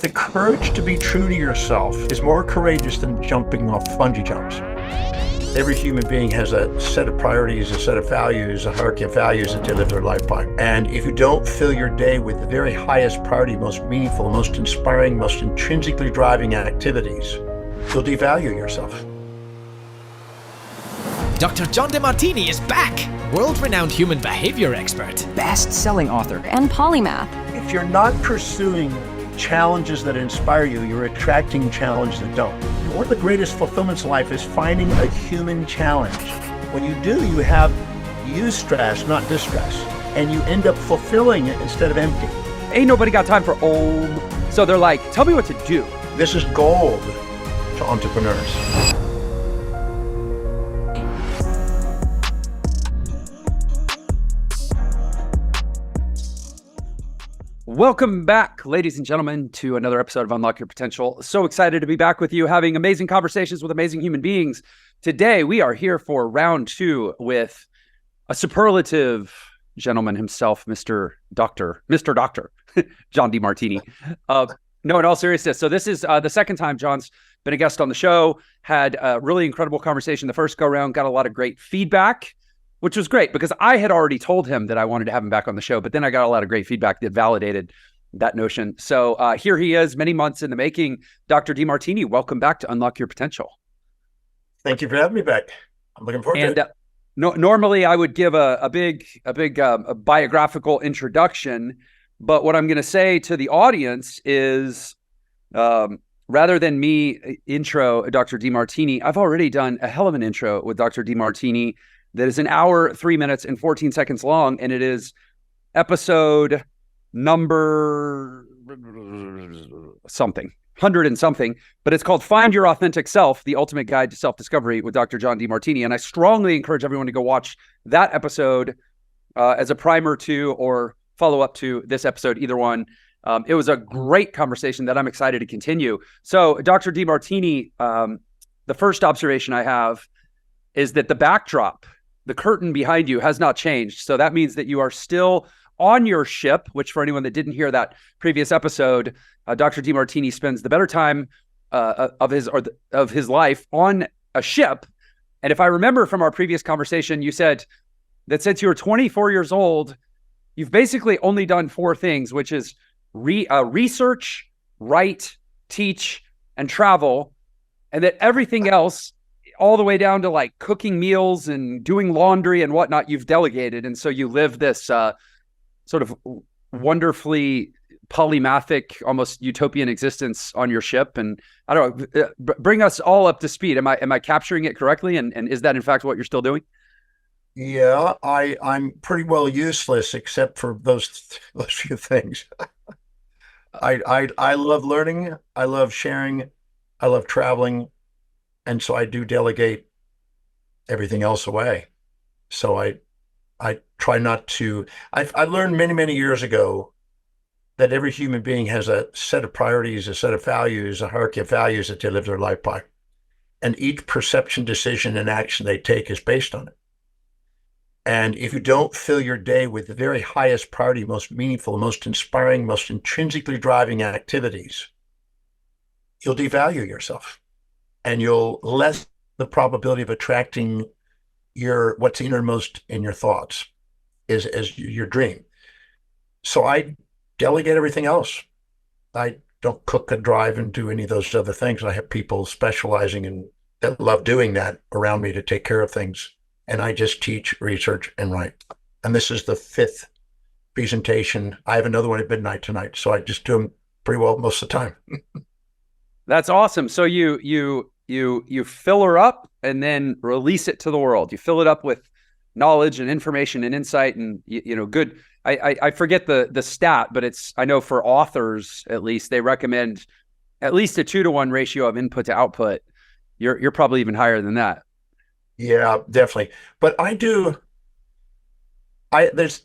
The courage to be true to yourself is more courageous than jumping off bungee jumps. Every human being has a set of priorities, a set of values, a hierarchy of values that they live their life by. And if you don't fill your day with the very highest priority, most meaningful, most inspiring, most intrinsically driving activities, you'll devalue yourself. Dr. John Demartini is back, world-renowned human behavior expert, best-selling author, and polymath. If you're not pursuing challenges that inspire you, you're attracting challenges that don't. One of the greatest fulfillments in life is finding a human challenge. When you do, you have eustress, not distress, and you end up fulfilling it instead of empty. Ain't nobody got time for old. So they're like, tell me what to do. This is gold to entrepreneurs. Welcome back, ladies and gentlemen, to another episode of Unlock Your Potential. So excited to be back with you, having amazing conversations with amazing human beings. Today, we are here for round two with a superlative gentleman himself, Mr. Doctor, John Demartini. No, in all seriousness. So this is the second time John's been a guest on the show, had a really incredible conversation the first go around, got a lot of great feedback, which was great because I had already told him that I wanted to have him back on the show, but then I got a lot of great feedback that validated that notion. So here he is, many months in the making. Dr. Demartini, welcome back to Unlock Your Potential. Thank you for having me back. I'm looking forward to it. Normally I would give a big biographical introduction, but what I'm going to say to the audience is, rather than me intro Dr. Demartini, I've already done a hell of an intro with Dr. Demartini that is 1 hour, 3 minutes, and 14 seconds long, and it is episode number something, 100 and something, but it's called Find Your Authentic Self, The Ultimate Guide to Self-Discovery with Dr. John Demartini, and I strongly encourage everyone to go watch that episode as a primer to or follow-up to this episode, either one. It was a great conversation that I'm excited to continue. So, Dr. Demartini, the first observation I have is that the backdrop, the curtain behind you has not changed. So that means that you are still on your ship, which for anyone that didn't hear that previous episode, Dr. Demartini spends the better time of his life on a ship. And if I remember from our previous conversation, you said that since you were 24 years old, you've basically only done 4 things, which is research, write, teach, and travel. And that everything else, all the way down to like cooking meals and doing laundry and whatnot, you've delegated. And so you live this sort of wonderfully polymathic, almost utopian existence on your ship. And I don't know, bring us all up to speed. Am I capturing it correctly? And is that in fact what you're still doing? Yeah, I'm pretty well useless except for those few things. I love learning. I love sharing. I love traveling. And so I do delegate everything else away. So I try not to. I learned many, many years ago that every human being has a set of priorities, a set of values, a hierarchy of values that they live their life by. And each perception, decision, and action they take is based on it. And if you don't fill your day with the very highest priority, most meaningful, most inspiring, most intrinsically driving activities, you'll devalue yourself. And you'll lessen the probability of attracting what's innermost in your thoughts as your dream. So I delegate everything else. I don't cook and drive and do any of those other things. I have people specializing in that love doing that around me to take care of things. And I just teach, research, and write. And this is the 5th presentation. I have another one at midnight tonight. So I just do them pretty well most of the time. That's awesome. So you fill her up and then release it to the world. You fill it up with knowledge and information and insight and good. I forget the stat, but I know for authors at least they recommend at least a 2-to-1 ratio of input to output. You're probably even higher than that. Yeah, definitely. But there's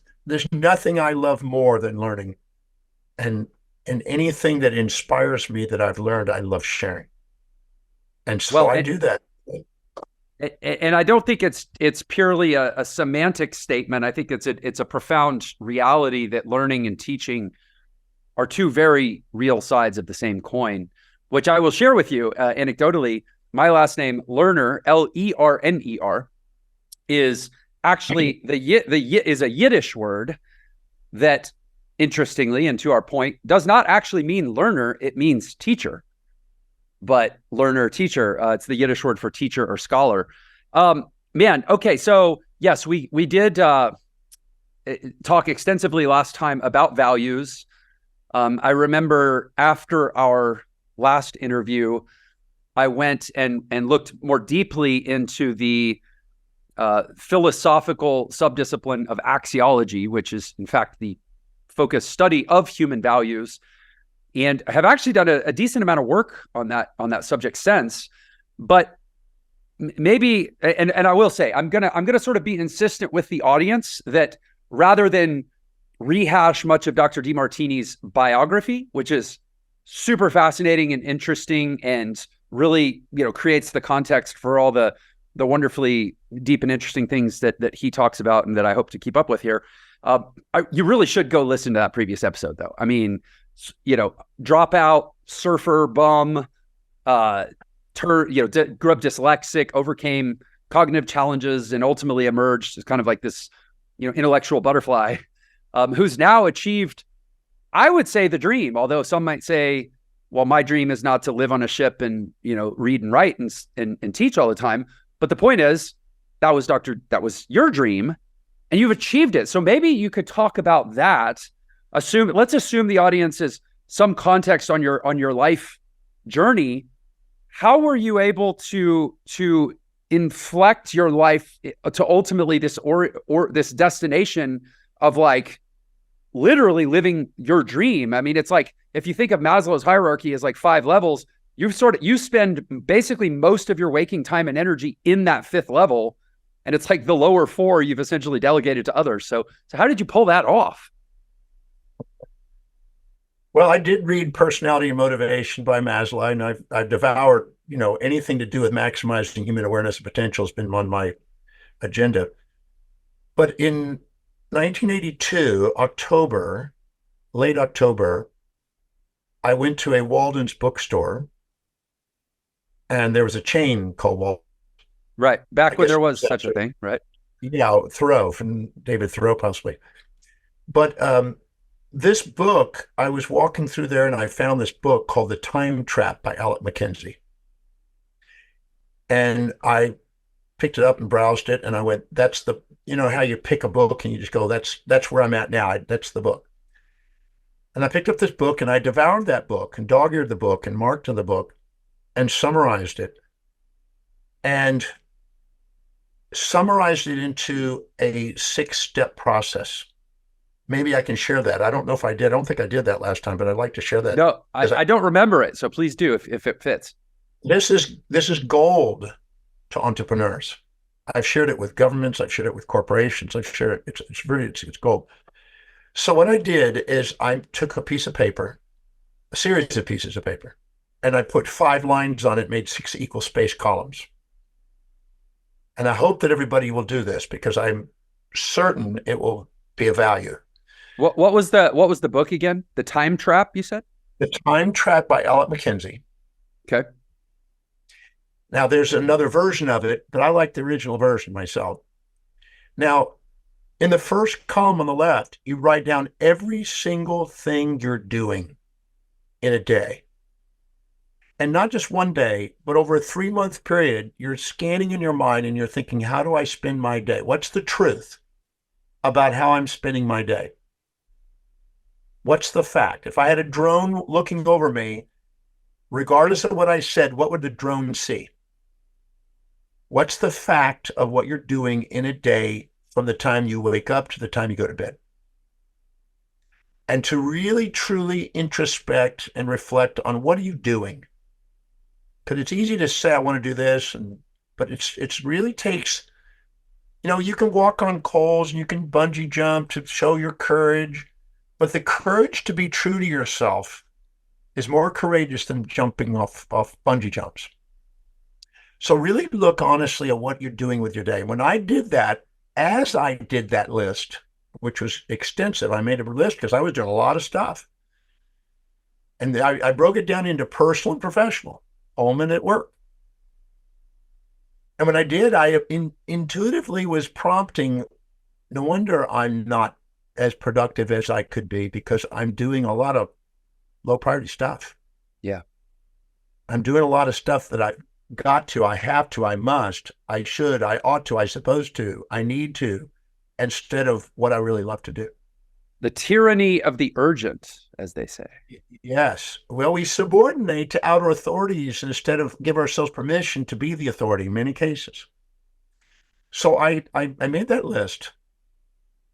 nothing I love more than learning, and anything that inspires me that I've learned, I love sharing. And so I do that. And I don't think it's purely a semantic statement. I think it's a profound reality that learning and teaching are two very real sides of the same coin, which I will share with you anecdotally. My last name, Lerner, Lerner, is actually is a Yiddish word that, interestingly, and to our point, does not actually mean learner. It means teacher. But learner, teacher, it's the Yiddish word for teacher or scholar. Man, okay, so yes, we did talk extensively last time about values. I remember after our last interview, I went and looked more deeply into the philosophical subdiscipline of axiology, which is in fact the focused study of human values, and have actually done a decent amount of work on that subject since. But maybe, and I will say, I'm gonna sort of be insistent with the audience that rather than rehash much of Dr. Demartini's biography, which is super fascinating and interesting, and really, creates the context for all the wonderfully deep and interesting things that he talks about and that I hope to keep up with here. You really should go listen to that previous episode, though. I mean, dropout, surfer, bum, grew up dyslexic, overcame cognitive challenges, and ultimately emerged as kind of like this, intellectual butterfly, who's now achieved, I would say, the dream. Although some might say, well, my dream is not to live on a ship and, read and write and teach all the time. But the point is, that was your dream, and you've achieved it. So maybe you could talk about that. Let's assume the audience is some context on your life journey. How were you able to inflect your life to ultimately this this destination of like literally living your dream? I mean, it's like, if you think of Maslow's hierarchy as like 5 levels, you spend basically most of your waking time and energy in that 5th level. And it's like the lower 4 you've essentially delegated to others. So how did you pull that off? Well, I did read Personality and Motivation by Maslow, and I've devoured, anything to do with maximizing human awareness and potential has been on my agenda. But in 1982, late October, I went to a Walden's bookstore, and there was a chain called Walden. Right. Back when there was such a thing, right? Yeah, Thoreau, from David Thoreau, possibly. But this book, I was walking through there and I found this book called The Time Trap by Alec McKenzie. And I picked it up and browsed it, and I went, that's the, how you pick a book and you just go, that's where I'm at now. That's the book. And I picked up this book and I devoured that book and dog-eared the book and marked in the book and summarized it. And summarized it into a 6-step process. Maybe I can share that. I don't know if I did. I don't think I did that last time, but I'd like to share that. No, I don't remember it. So please do if it fits. This is gold to entrepreneurs. I've shared it with governments. I've shared it with corporations. I've shared it. It's gold. So what I did is I took a series of pieces of paper, and I put 5 lines on it, made 6 equal space columns. And I hope that everybody will do this because I'm certain it will be of value. What was the book again? The Time Trap, you said? The Time Trap by Alec McKenzie. Okay. Now there's another version of it, but I like the original version myself. Now, in the first column on the left, you write down every single thing you're doing in a day. And not just one day, but over a 3-month period, you're scanning in your mind and you're thinking, how do I spend my day? What's the truth about how I'm spending my day? What's the fact? If I had a drone looking over me, regardless of what I said, what would the drone see? What's the fact of what you're doing in a day from the time you wake up to the time you go to bed? And to really, truly introspect and reflect on what are you doing? Because it's easy to say, I want to do this, but it's really takes, you can walk on coals and you can bungee jump to show your courage, but the courage to be true to yourself is more courageous than jumping off bungee jumps. So really look honestly at what you're doing with your day. When I did that, as I did that list, which was extensive, I made a list because I was doing a lot of stuff. And I broke it down into personal and professional, home and at work. And when I did, I intuitively was prompting, no wonder I'm not as productive as I could be, because I'm doing a lot of low priority stuff. Yeah. I'm doing a lot of stuff that I got to, I have to, I must, I should, I ought to, I supposed to, I need to, instead of what I really love to do. The tyranny of the urgent, as they say. Yes. Well, we subordinate to outer authorities instead of give ourselves permission to be the authority in many cases. So I made that list.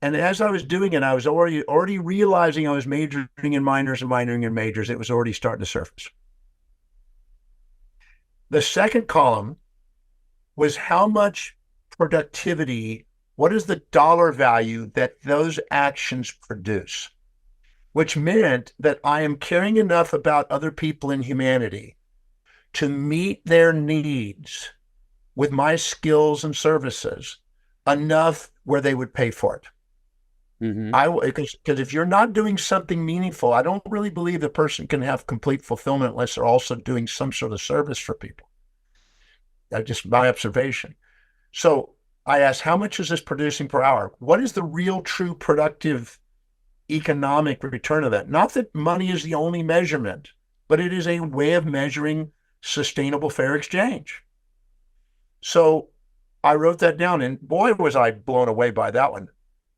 And as I was doing it, I was already realizing I was majoring in minors and minoring in majors. It was already starting to surface. The second column was how much productivity, what is the dollar value that those actions produce? Which meant that I am caring enough about other people in humanity to meet their needs with my skills and services enough where they would pay for it. Because if you're not doing something meaningful, I don't really believe the person can have complete fulfillment unless they're also doing some sort of service for people. That's just my observation. So I asked, how much is this producing per hour? What is the real, true, productive economic return of that? Not that money is the only measurement, but it is a way of measuring sustainable fair exchange. So I wrote that down, and boy, was I blown away by that one,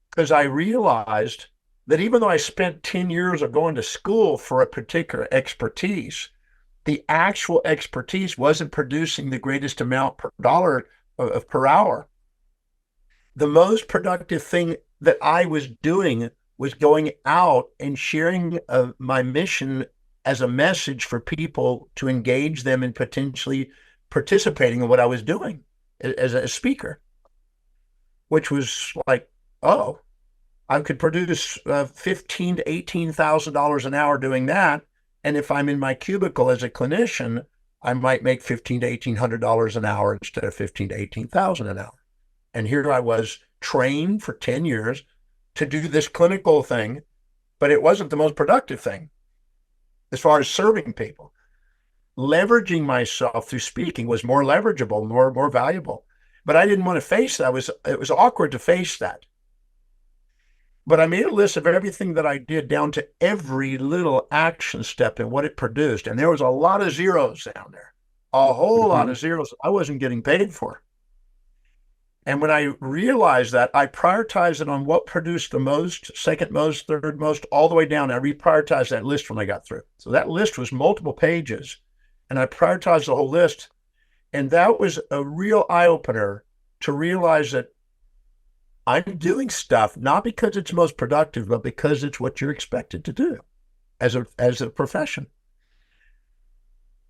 because I realized that even though I spent 10 years of going to school for a particular expertise, the actual expertise wasn't producing the greatest amount per dollar of per hour. The most productive thing that I was doing was going out and sharing my mission as a message for people to engage them in potentially participating in what I was doing as a speaker, which was like, oh, I could produce $15,000 to $18,000 an hour doing that. And if I'm in my cubicle as a clinician, I might make $1,500 to $1,800 an hour instead of $15,000 to $18,000 an hour. And here I was trained for 10 years to do this clinical thing, but it wasn't the most productive thing as far as serving people. Leveraging myself through speaking was more leverageable, more valuable. But I didn't want to face that. It was awkward to face that. But I made a list of everything that I did down to every little action step and what it produced. And there was a lot of zeros down there, a whole lot of zeros I wasn't getting paid for. And when I realized that, I prioritized it on what produced the most, second most, third most, all the way down. I reprioritized that list when I got through. So that list was multiple pages, and I prioritized the whole list. And that was a real eye-opener to realize that I'm doing stuff not because it's most productive, but because it's what you're expected to do as a profession.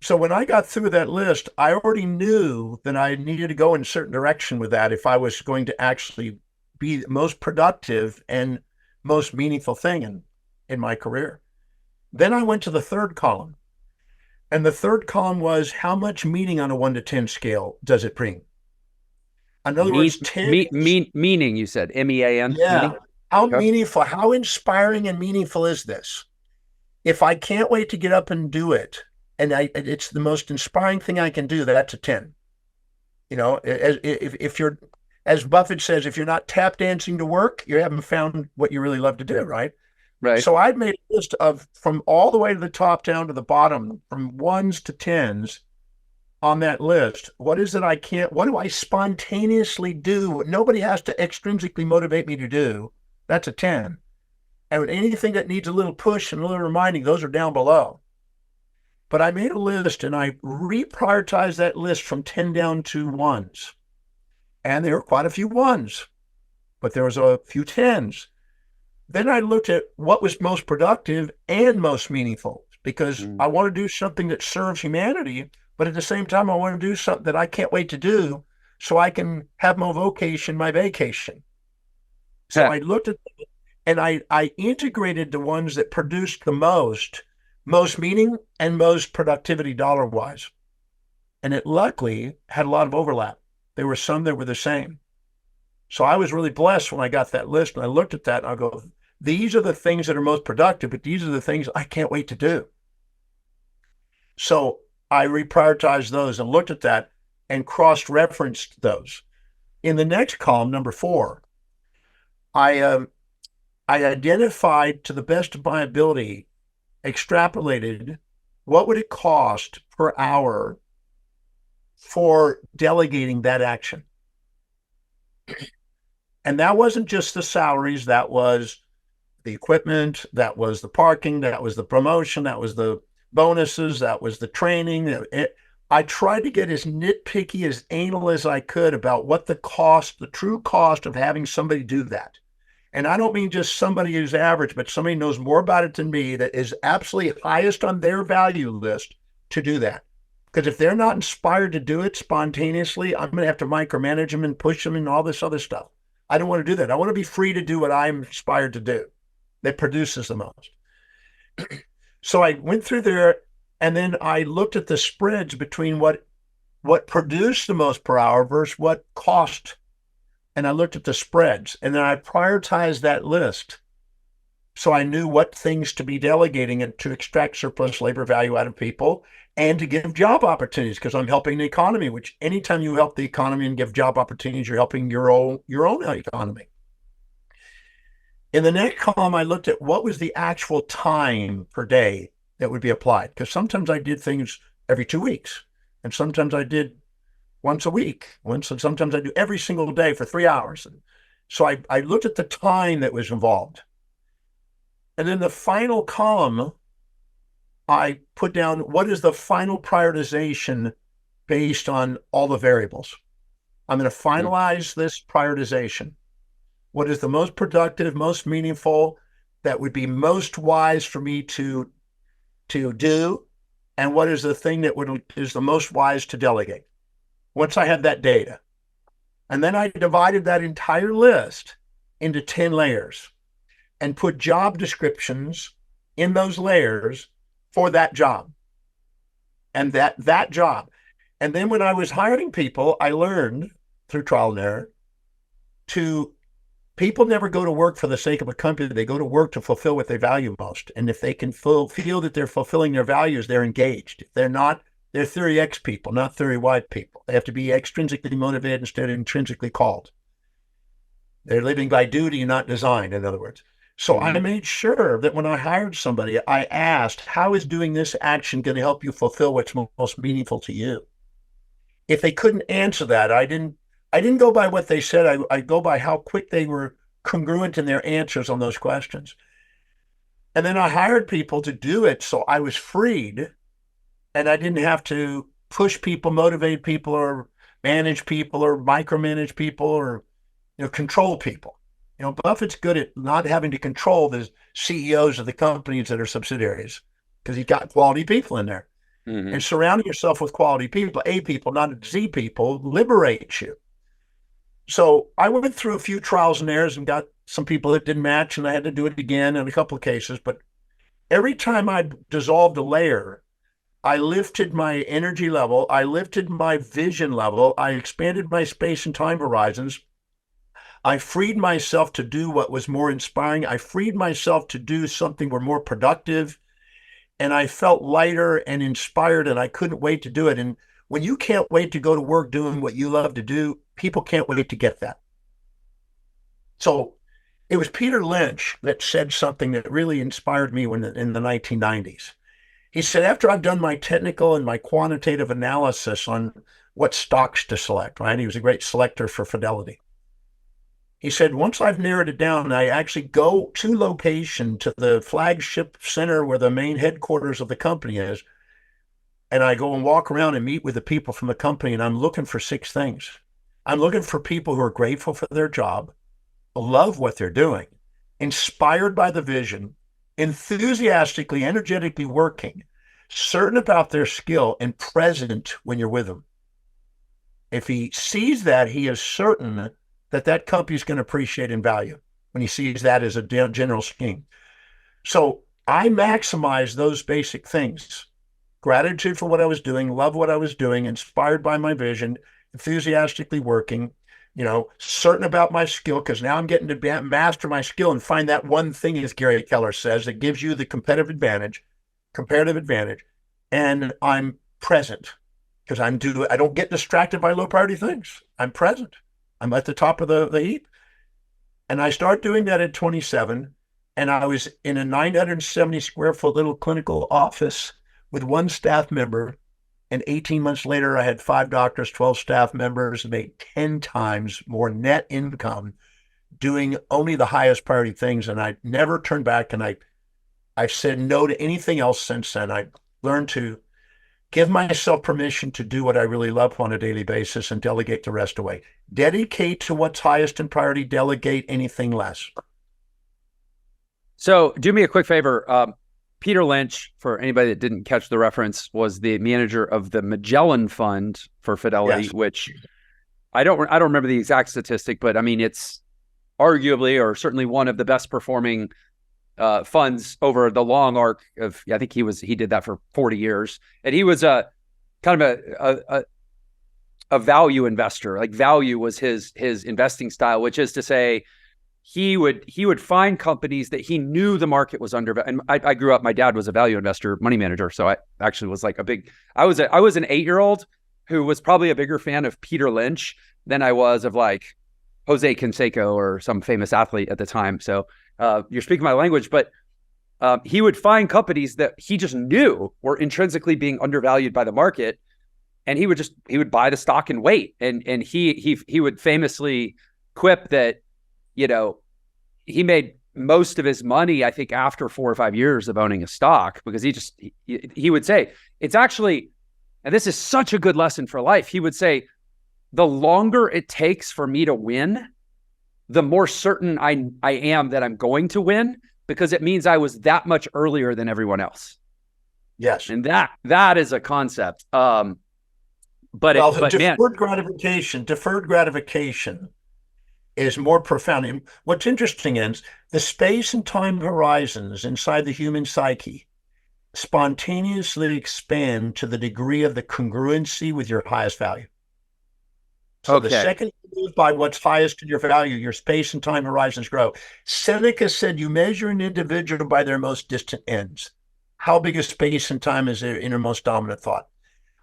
So when I got through that list, I already knew that I needed to go in a certain direction with that if I was going to actually be the most productive and most meaningful thing in my career. Then I went to the third column. And the third column was, how much meaning on a 1 to 10 scale does it bring? In other words, 10 meaning, you said, MEAN. Yeah. Meaning? How meaningful, how inspiring and meaningful is this? If I can't wait to get up and do it, and it's the most inspiring thing I can do, that's a 10. You know, if you're, as Buffett says, if you're not tap dancing to work, you haven't found what you really love to do, right? Right. So I'd made a list of, from all the way to the top down to the bottom, from 1s to 10s on that list. What is it what do I spontaneously do? Nobody has to extrinsically motivate me to do. That's a 10. And anything that needs a little push and a little reminding, those are down below. But I made a list and I reprioritized that list from 10 down to 1s. And there were quite a few 1s, but there was a few 10s. Then I looked at what was most productive and most meaningful, because I want to do something that serves humanity, but at the same time, I want to do something that I can't wait to do so I can have my vocation, my vacation. So I looked at it and I integrated the ones that produced the most meaning and most productivity dollar-wise. And it luckily had a lot of overlap. There were some that were the same. So I was really blessed when I got that list and I looked at that and I go, these are the things that are most productive, but these are the things I can't wait to do. So I reprioritized those and looked at that and cross-referenced those. In the next column, number 4, I I identified to the best of my ability, extrapolated what would it cost per hour for delegating that action. And that wasn't just the salaries, that was the equipment, that was the parking, that was the promotion, that was the bonuses, that was the training. I tried to get as nitpicky, as anal as I could about what the cost, the true cost of having somebody do that. And I don't mean just somebody who's average, but somebody knows more about it than me, that is absolutely highest on their value list to do that. Because if they're not inspired to do it spontaneously, I'm going to have to micromanage them and push them and all this other stuff. I don't want to do that. I want to be free to do what I'm inspired to do that produces the most. So I went through there, and then I looked at the spreads between what produced the most per hour versus what cost. And I looked at the spreads, and then I prioritized that list. So I knew what things to be delegating and to extract surplus labor value out of people and to give job opportunities, because I'm helping the economy, which anytime you help the economy and give job opportunities, you're helping your own economy. In the next column, I looked at what was the actual time per day that would be applied, because sometimes I did things every 2 weeks, and sometimes I did once a week, and sometimes I do every single day for 3 hours. So I looked at the time that was involved. And then the final column, I put down what is the final prioritization based on all the variables. I'm going to finalize this prioritization. What is the most productive, most meaningful, that would be most wise for me to do, and what is the thing that is the most wise to delegate once I had that data. And then I divided that entire list into 10 layers and put job descriptions in those layers for that job and that job. And then when I was hiring people, I learned through trial and error people never go to work for the sake of a company. They go to work to fulfill what they value most. And if they can feel that they're fulfilling their values, they're engaged. If they're not, they're theory X people, not theory Y people. They have to be extrinsically motivated instead of intrinsically called. They're living by duty, not design, in other words. So I made sure that when I hired somebody, I asked, how is doing this action going to help you fulfill what's most meaningful to you? If they couldn't answer that, I didn't go by what they said. I go by how quick they were congruent in their answers on those questions. And then I hired people to do it, so I was freed, and I didn't have to push people, motivate people, or manage people, or micromanage people, or control people. Buffett's good at not having to control the CEOs of the companies that are subsidiaries, because he's got quality people in there. And surrounding yourself with quality people, A people, not Z people, liberates you. So I went through a few trials and errors and got some people that didn't match, and I had to do it again in a couple of cases. But every time I dissolved a layer, I lifted my energy level, I lifted my vision level, I expanded my space and time horizons. I freed myself to do what was more inspiring. I freed myself to do something more productive. And I felt lighter and inspired, and I couldn't wait to do it. And when you can't wait to go to work doing what you love to do, people can't wait to get that. So it was Peter Lynch that said something that really inspired me in the 1990s. He said, after I've done my technical and my quantitative analysis on what stocks to select, right? He was a great selector for Fidelity. He said, once I've narrowed it down, I actually go to location, to the flagship center where the main headquarters of the company is, and I go and walk around and meet with the people from the company, and I'm looking for 6 things. I'm looking for people who are grateful for their job, love what they're doing, inspired by the vision, enthusiastically, energetically working, certain about their skill, and present when you're with them. If he sees that, he is certain that company is going to appreciate and value when he sees that as a general scheme. So I maximize those basic things: gratitude for what I was doing, love what I was doing, inspired by my vision, enthusiastically working, certain about my skill, because now I'm getting to master my skill and find that one thing, as Gary Keller says, that gives you the comparative advantage, and I'm present because I don't get distracted by low priority things. I'm present. I'm at the top of the heap. And I started doing that at 27. And I was in a 970 square foot little clinical office with one staff member. And 18 months later, I had 5 doctors, 12 staff members, and made 10 times more net income doing only the highest priority things. And I never turned back. And I've said no to anything else since then. I learned to give myself permission to do what I really love on a daily basis and delegate the rest away. Dedicate to what's highest in priority, delegate anything less. So do me a quick favor. Peter Lynch, for anybody that didn't catch the reference, was the manager of the Magellan Fund for Fidelity, Yes. which I don't remember the exact statistic, but I mean, it's arguably or certainly one of the best performing funds over the long arc of, I think he did that for 40 years. And he was a kind of a value investor. Like value was his investing style, which is to say he would find companies that he knew the market was under. And I grew up, my dad was a value investor, money manager. So I actually was like I was an 8-year-old who was probably a bigger fan of Peter Lynch than I was of like Jose Canseco or some famous athlete at the time. So you're speaking my language, but he would find companies that he just knew were intrinsically being undervalued by the market, and he would buy the stock and wait. And he would famously quip that, you know, he made most of his money, I think, after 4 or 5 years of owning a stock, because he would say it's actually, and this is such a good lesson for life. He would say, the longer it takes for me to win, the more certain I am that I'm going to win, because it means I was that much earlier than everyone else. Yes. And that is a concept. But deferred gratification is more profound. And what's interesting is the space and time horizons inside the human psyche spontaneously expand to the degree of the congruency with your highest value. So the second you move by what's highest in your value, your space and time horizons grow. Seneca said you measure an individual by their most distant ends. How big a space and time is their innermost dominant thought?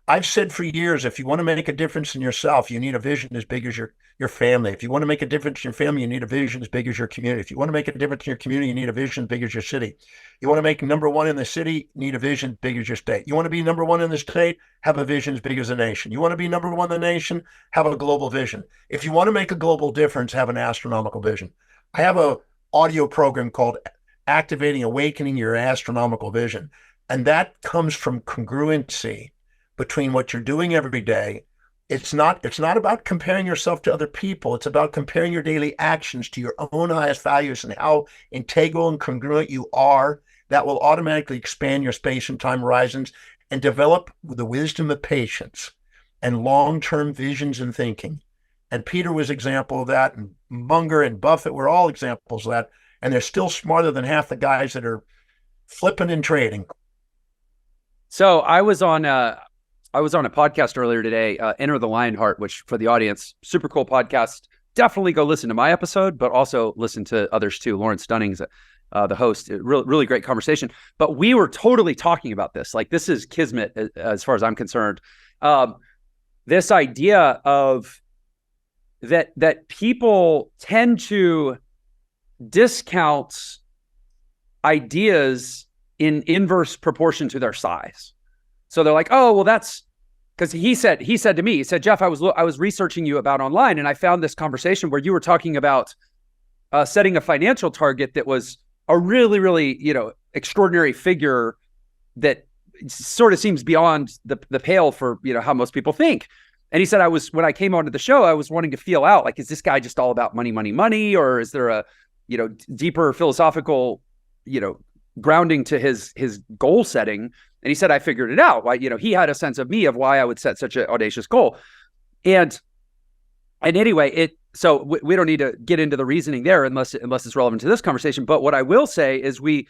I've said for years, if you want to make a difference in yourself, you need a vision as big as your family. If you want to make a difference in your family, you need a vision as big as your community. If you want to make a difference in your community, you need a vision as big as your city. You want to make number one in the city, you need a vision as big as your state. You want to be number one in the state, have a vision as big as the nation. You want to be number one in the nation, have a global vision. If you want to make a global difference, have an astronomical vision. I have an audio program called Activating Awakening Your Astronomical Vision. And that comes from congruency between what you're doing every day. It's not about comparing yourself to other people. It's about comparing your daily actions to your own highest values and how integral and congruent you are. That will automatically expand your space and time horizons and develop the wisdom of patience and long-term visions and thinking. And Peter was an example of that, and Munger and Buffett were all examples of that. And they're still smarter than half the guys that are flipping and trading. So I was on a podcast earlier today, Enter the Lionheart, which for the audience, super cool podcast. Definitely go listen to my episode, but also listen to others too. Lawrence Dunning's the host. Really great conversation. But we were totally talking about this. Like, this is kismet as far as I'm concerned. This idea of that people tend to discount ideas in inverse proportion to their size. So they're like, oh, well, that's because he said to me, he said, Jeff, I was researching you about online, and I found this conversation where you were talking about setting a financial target that was a really, really, extraordinary figure that sort of seems beyond the pale for, how most people think. And he said, when I came onto the show, I was wanting to feel out, like, is this guy just all about money, money, money? Or is there a, deeper philosophical, grounding to his goal setting? And he said, I figured it out. Why, he had a sense of me of why I would set such an audacious goal. And anyway, so we don't need to get into the reasoning there unless it's relevant to this conversation. But what I will say is we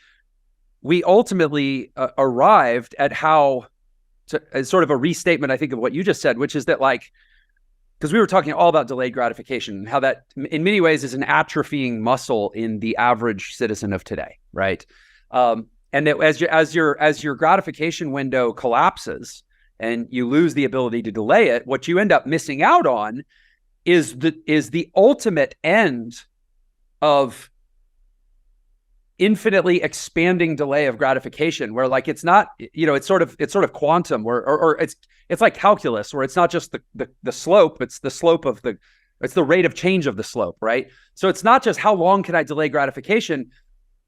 ultimately arrived at how as sort of a restatement, I think, of what you just said, which is that, like, because we were talking all about delayed gratification and how that in many ways is an atrophying muscle in the average citizen of today, right? And that as your gratification window collapses and you lose the ability to delay it, what you end up missing out on is the ultimate end of infinitely expanding delay of gratification, where like it's not, it's sort of quantum, or it's like calculus, where it's not just the slope, it's the slope of it's the rate of change of the slope, right? So it's not just how long can I delay gratification,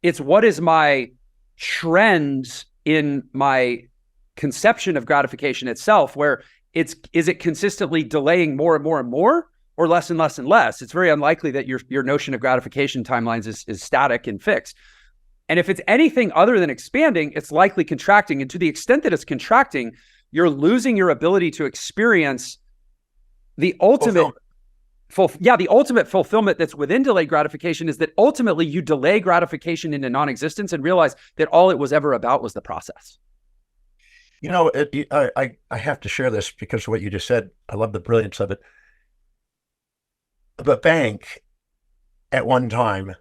it's what is my trend in my conception of gratification itself, where is it consistently delaying more and more and more, or less and less and less? It's very unlikely that your notion of gratification timelines is static and fixed. And if it's anything other than expanding, it's likely contracting. And to the extent that it's contracting, you're losing your ability to experience the ultimate the ultimate fulfillment that's within delayed gratification, is that ultimately you delay gratification into non-existence and realize that all it was ever about was the process. I have to share this because of what you just said. I love the brilliance of it. The bank at one time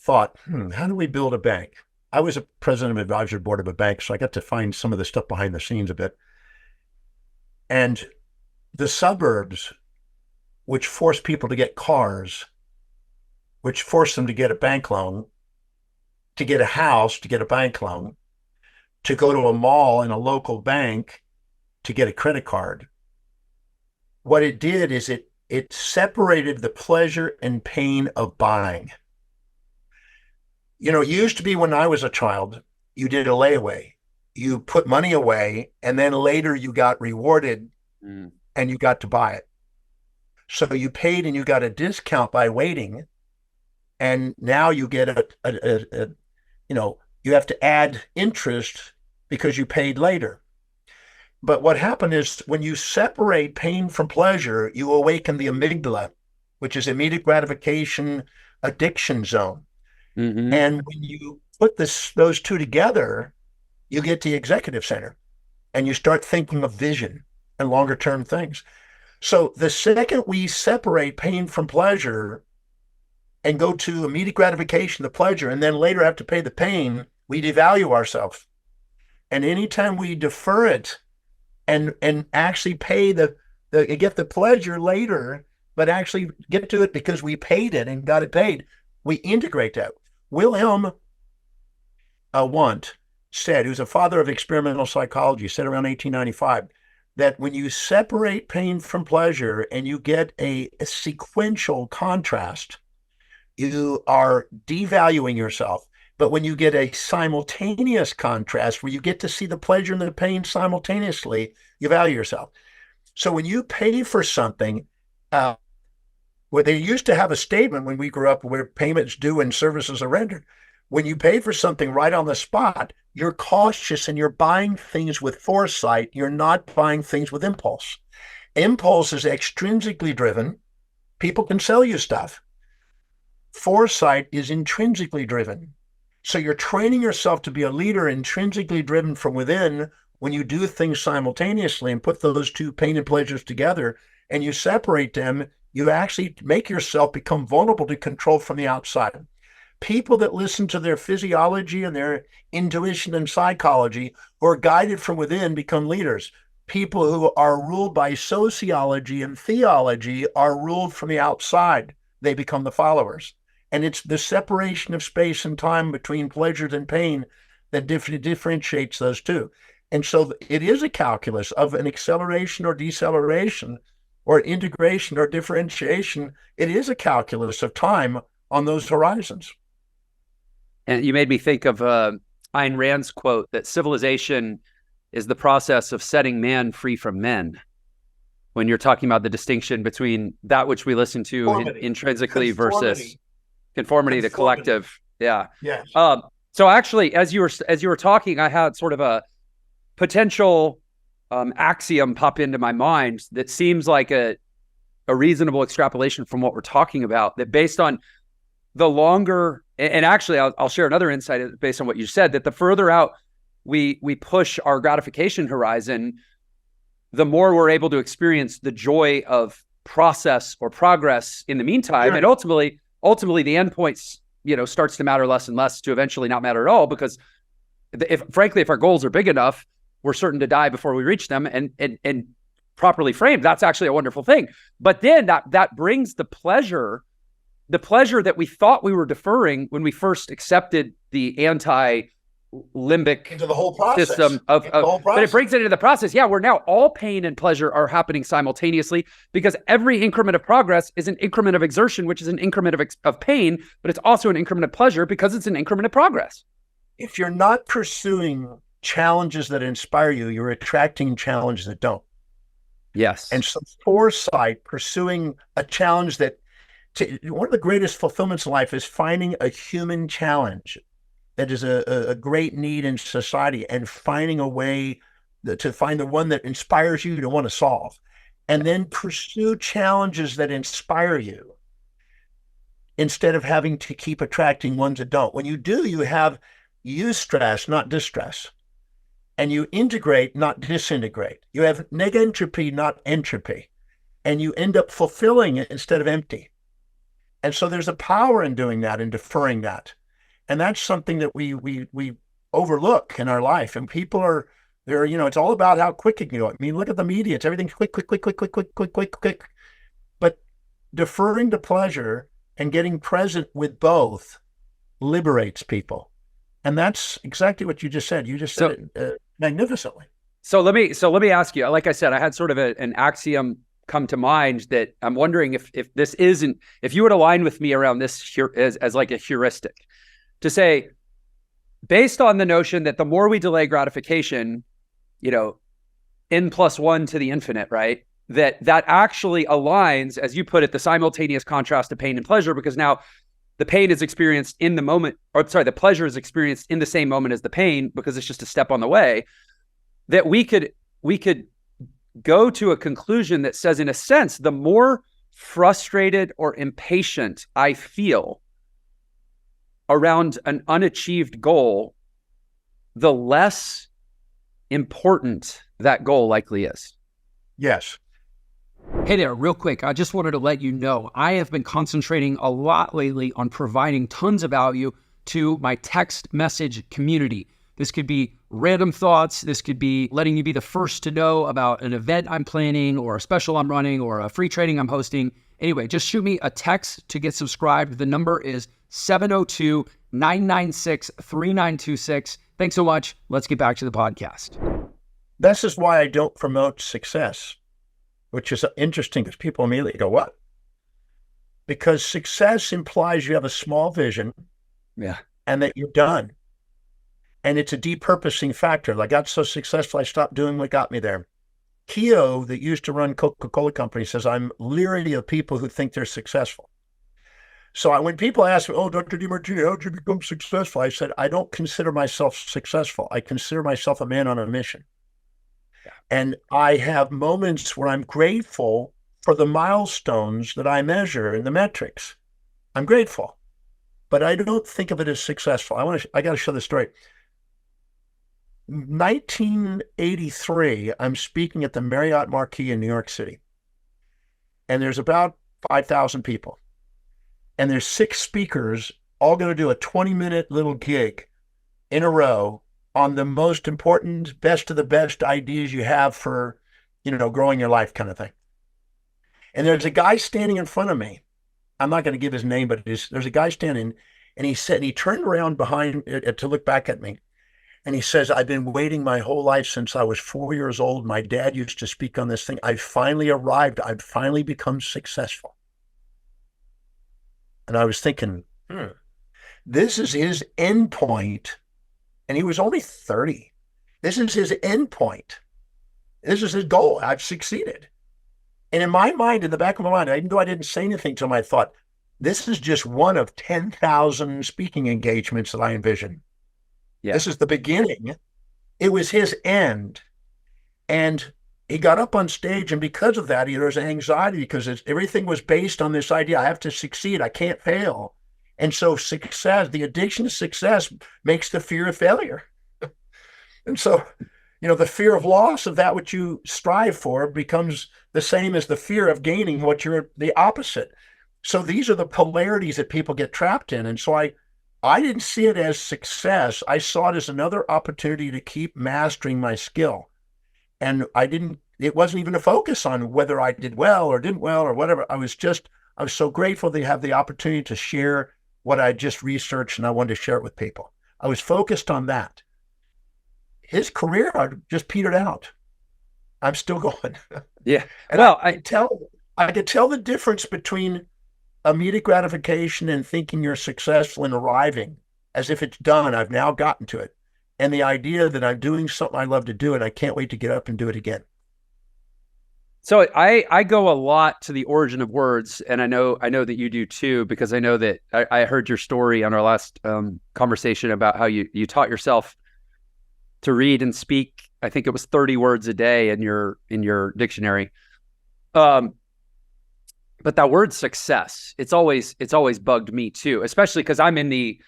thought, how do we build a bank? I was a president of advisory board of a bank, so I got to find some of the stuff behind the scenes a bit. And the suburbs, which forced people to get cars, which forced them to get a bank loan, to get a house, to get a bank loan, to go to a mall and a local bank to get a credit card. What it did is it separated the pleasure and pain of buying. It used to be when I was a child, you did a layaway. You put money away, and then later you got rewarded and you got to buy it. So you paid and you got a discount by waiting. And now you get you have to add interest because you paid later. But what happened is when you separate pain from pleasure, you awaken the amygdala, which is immediate gratification addiction zone. Mm-hmm. And when you put those two together, you get the executive center and you start thinking of vision and longer term things. So the second we separate pain from pleasure and go to immediate gratification, the pleasure, and then later have to pay the pain, we devalue ourselves. And anytime we defer it and actually pay get the pleasure later, but actually get to it because we paid it and got it paid, we integrate that. Wilhelm Wundt said, who's a father of experimental psychology, said around 1895, that when you separate pain from pleasure and you get a sequential contrast, you are devaluing yourself. But when you get a simultaneous contrast where you get to see the pleasure and the pain simultaneously, you value yourself. So when you pay for something, where they used to have a statement when we grew up where payments due and services are rendered. When you pay for something right on the spot, you're cautious and you're buying things with foresight. You're not buying things with impulse. Impulse is extrinsically driven. People can sell you stuff. Foresight is intrinsically driven. So you're training yourself to be a leader intrinsically driven from within when you do things simultaneously and put those two pain and pleasures together and you separate them. You actually make yourself become vulnerable to control from the outside. People that listen to their physiology and their intuition and psychology, who are guided from within, become leaders. People who are ruled by sociology and theology are ruled from the outside. They become the followers. And it's the separation of space and time between pleasures and pain that differentiates those two. And so it is a calculus of an acceleration or deceleration, or integration or differentiation. It is a calculus of time on those horizons. And you made me think of Ayn Rand's quote that civilization is the process of setting man free from men. When you're talking about the distinction between that which we listen to intrinsically versus conformity to collective. Yeah. Yes. So actually, as you were talking, I had sort of a potential axiom pop into my mind that seems like a reasonable extrapolation from what we're talking about, that based on the longer, and actually I'll share another insight based on what you said, that the further out we push our gratification horizon, the more we're able to experience the joy of process or progress in the meantime. Sure. And ultimately the endpoints, starts to matter less and less to eventually not matter at all, because frankly, if our goals are big enough, we're certain to die before we reach them, and properly framed, that's actually a wonderful thing. But then that brings the pleasure that we thought we were deferring when we first accepted the limbic into the whole process. System but it brings it into the process. Yeah, where now all pain and pleasure are happening simultaneously, because every increment of progress is an increment of exertion, which is an increment of pain, but it's also an increment of pleasure because it's an increment of progress. If you're not pursuing challenges that inspire you, you're attracting challenges that don't. Yes. And so foresight, pursuing a challenge one of the greatest fulfillments in life is finding a human challenge that is a great need in society, and finding a way to find the one that inspires you to want to solve, and then pursue challenges that inspire you instead of having to keep attracting ones that don't. When you do, you have eustress, not distress, and you integrate, not disintegrate. You have negentropy, not entropy, and you end up fulfilling it instead of empty. And so there's a power in doing that and deferring that. And that's something that we overlook in our life. And people are there, it's all about how quick it can go. I mean, look at the media. It's everything quick, quick, quick, quick, quick, quick, quick, quick, quick. But deferring to pleasure and getting present with both liberates people. And that's exactly what you just said. You just said it magnificently. So let me ask you, like I said, I had sort of an axiom come to mind that I'm wondering if you would align with me around this as like a heuristic, to say, based on the notion that the more we delay gratification, n+1 to the infinite, right? That actually aligns, as you put it, the simultaneous contrast to pain and pleasure, because now the pain is experienced in the moment, the pleasure is experienced in the same moment as the pain, because it's just a step on the way. That we could go to a conclusion that says, in a sense, the more frustrated or impatient I feel around an unachieved goal, the less important that goal likely is. Yes. Hey there, real quick, I just wanted to let you know, I have been concentrating a lot lately on providing tons of value to my text message community. This could be random thoughts. This could be letting you be the first to know about an event I'm planning, or a special I'm running, or a free training I'm hosting. Anyway, just shoot me a text to get subscribed. The number is 702-996-3926. Thanks so much. Let's get back to the podcast. This is why I don't promote success, which is interesting, because people immediately go, what? Because success implies you have a small vision, and that you're done. And it's a depurposing factor. I got so successful, I stopped doing what got me there. Keogh, that used to run Coca-Cola Company, says, I'm leery of people who think they're successful. So when people ask me, Dr. Demartini, how did you become successful? I said, I don't consider myself successful. I consider myself a man on a mission. Yeah. And I have moments where I'm grateful for the milestones that I measure in the metrics. I'm grateful, but I don't think of it as successful. I got to show the story. 1983, I'm speaking at the Marriott Marquis in New York City. And there's about 5,000 people. And there's 6 speakers, all going to do a 20-minute little gig in a row on the most important, best of the best ideas you have for, growing your life kind of thing. And there's a guy standing in front of me. I'm not going to give his name, but there's a guy standing, and he turned around behind to look back at me. And he says, I've been waiting my whole life since I was 4 years old. My dad used to speak on this thing. I finally arrived. I've finally become successful. And I was thinking, this is his end point. And he was only 30. This is his end point. This is his goal. I've succeeded. And in my mind, in the back of my mind, even though I didn't say anything to him, I thought, this is just one of 10,000 speaking engagements that I envision. Yeah. This is the beginning. It was his end. And he got up on stage, and because of that, there was anxiety, because everything was based on this idea, I have to succeed, I can't fail. And so success, the addiction to success, makes the fear of failure. And so, the fear of loss of that which you strive for becomes the same as the fear of gaining what you're the opposite. So these are the polarities that people get trapped in. And so I I didn't see it as success. I saw it as another opportunity to keep mastering my skill. And it wasn't even a focus on whether I did well or didn't well or whatever. I was so grateful to have the opportunity to share what I just researched, and I wanted to share it with people. I was focused on that. His career just petered out. I'm still going. Yeah. And Well, I could tell the difference between immediate gratification and thinking you're successful and arriving as if it's done. I've now gotten to it. And the idea that I'm doing something I love to do and I can't wait to get up and do it again. So I go a lot to the origin of words, and I know that you do too, because I know that I heard your story on our last conversation about how you taught yourself to read and speak. I think it was 30 words a day in your dictionary. But that word success, it's always bugged me too, especially because I'm in the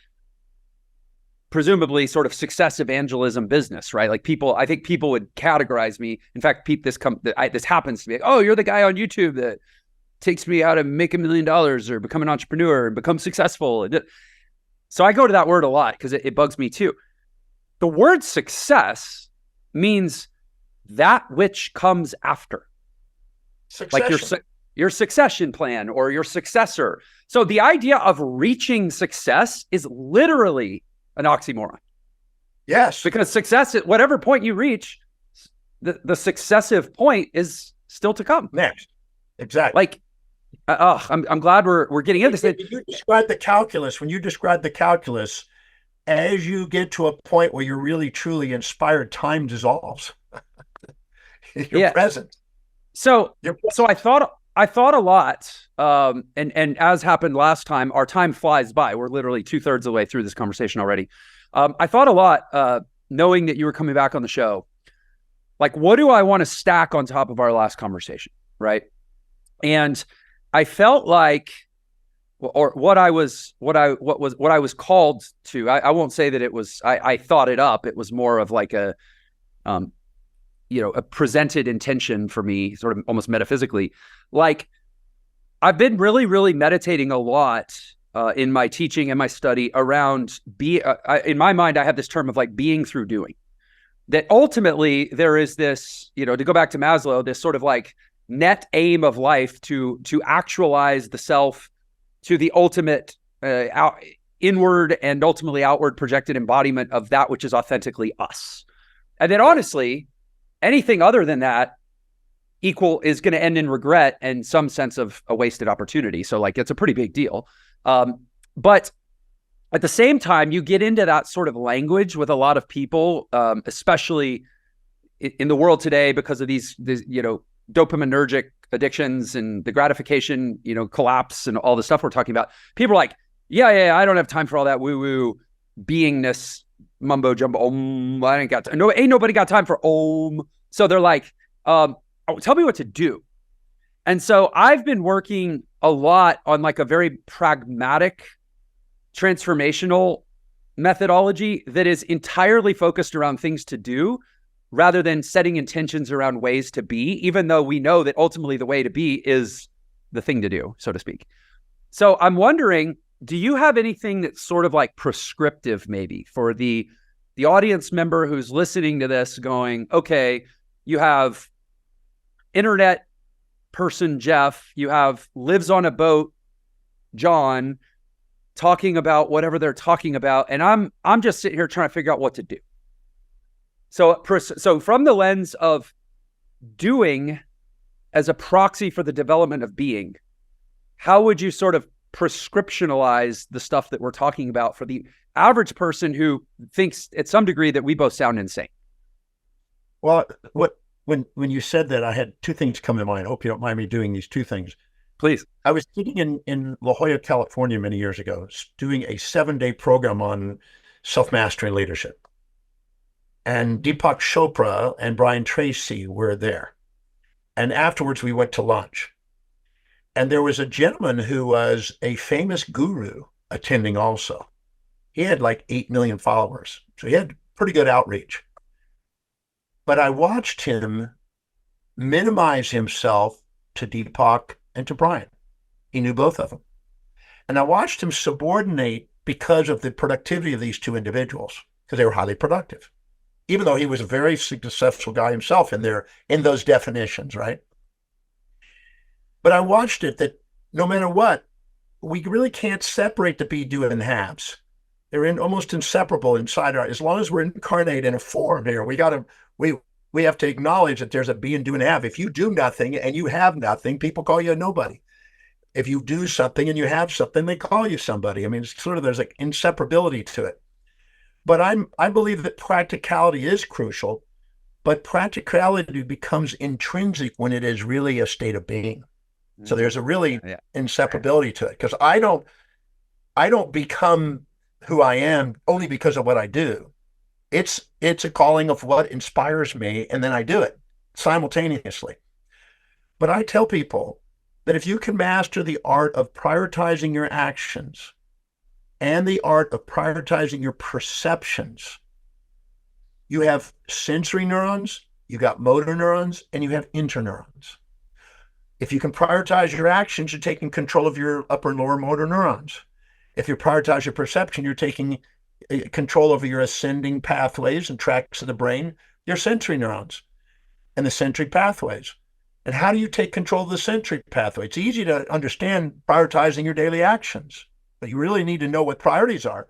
presumably sort of success evangelism business, right? Like I think people would categorize me. In fact, this happens to me. Like, oh, you're the guy on YouTube that takes me how to make $1 million or become an entrepreneur and become successful. So I go to that word a lot because it bugs me too. The word success means that which comes after. Succession. Like your succession plan or your successor. So the idea of reaching success is literally an oxymoron. Yes. Because success at whatever point you reach, the successive point is still to come. Next. Exactly. Like, I'm glad we're getting into this. When you describe the calculus, as you get to a point where you're really truly inspired, time dissolves. You're present. So I thought a lot, and as happened last time, our time flies by. We're literally 2/3 of the way through this conversation already. I thought a lot, knowing that you were coming back on the show. Like, what do I want to stack on top of our last conversation, right? And I felt like, or what I was called to. I won't say that it was. I thought it up. It was more of like a presented intention for me, sort of almost metaphysically. Like, I've been really, really meditating a lot in my teaching and my study around in my mind, I have this term of like being through doing. That ultimately there is this, to go back to Maslow, this sort of like net aim of life to actualize the self to the ultimate inward and ultimately outward projected embodiment of that which is authentically us. And then honestly, anything other than that is going to end in regret and some sense of a wasted opportunity. So like, it's a pretty big deal. But at the same time, you get into that sort of language with a lot of people, especially in the world today, because of these dopaminergic addictions and the gratification, collapse and all the stuff we're talking about. People are like, yeah, I don't have time for all that woo-woo beingness, mumbo jumbo. I ain't got time. No, ain't nobody got time for So they're like, tell me what to do. And so I've been working a lot on like a very pragmatic, transformational methodology that is entirely focused around things to do rather than setting intentions around ways to be, even though we know that ultimately the way to be is the thing to do, so to speak. So I'm wondering, do you have anything that's sort of like prescriptive maybe for the audience member who's listening to this going, okay, you have internet person Jeff, you have lives on a boat John, talking about whatever they're talking about, and I'm just sitting here trying to figure out what to do. So from the lens of doing as a proxy for the development of being, how would you sort of prescriptionalize the stuff that we're talking about for the average person who thinks at some degree that we both sound insane? Well, when you said that, I had two things come to mind. I hope you don't mind me doing these two things. Please. I was sitting in La Jolla, California many years ago, doing a 7-day program on self-mastery and leadership. And Deepak Chopra and Brian Tracy were there. And afterwards we went to lunch. And there was a gentleman who was a famous guru attending also. He had like 8 million followers. So he had pretty good outreach. But I watched him minimize himself to Deepak and to Brian. He knew both of them. And I watched him subordinate because of the productivity of these two individuals, because they were highly productive, even though he was a very successful guy himself in those definitions, right? But I watched it that no matter what, we really can't separate the be, do, and haves. They're almost inseparable inside as long as we're incarnate in a form here, we have to acknowledge that there's a be and do and have. If you do nothing and you have nothing, people call you a nobody. If you do something and you have something, they call you somebody. I mean, it's sort of, there's like inseparability to it. But I believe that practicality is crucial, but practicality becomes intrinsic when it is really a state of being. So there's a really inseparability to it, because I don't become who I am only because of what I do. It's a calling of what inspires me, and then I do it simultaneously. But I tell people that if you can master the art of prioritizing your actions and the art of prioritizing your perceptions, you have sensory neurons, you got motor neurons, and you have interneurons. If you can prioritize your actions, you're taking control of your upper and lower motor neurons. If you prioritize your perception, you're taking control over your ascending pathways and tracks of the brain, your sensory neurons and the sensory pathways. And how do you take control of the sensory pathway? It's easy to understand prioritizing your daily actions, but you really need to know what priorities are.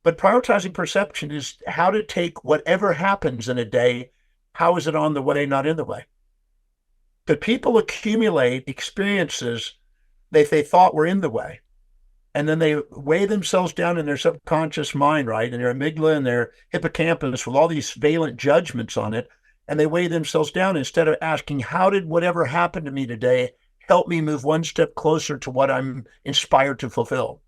But prioritizing perception is how to take whatever happens in a day, how is it on the way, not in the way? But people accumulate experiences they thought were in the way. And then they weigh themselves down in their subconscious mind, right? And their amygdala and their hippocampus with all these valent judgments on it. And they weigh themselves down instead of asking, how did whatever happened to me today help me move one step closer to what I'm inspired to fulfill?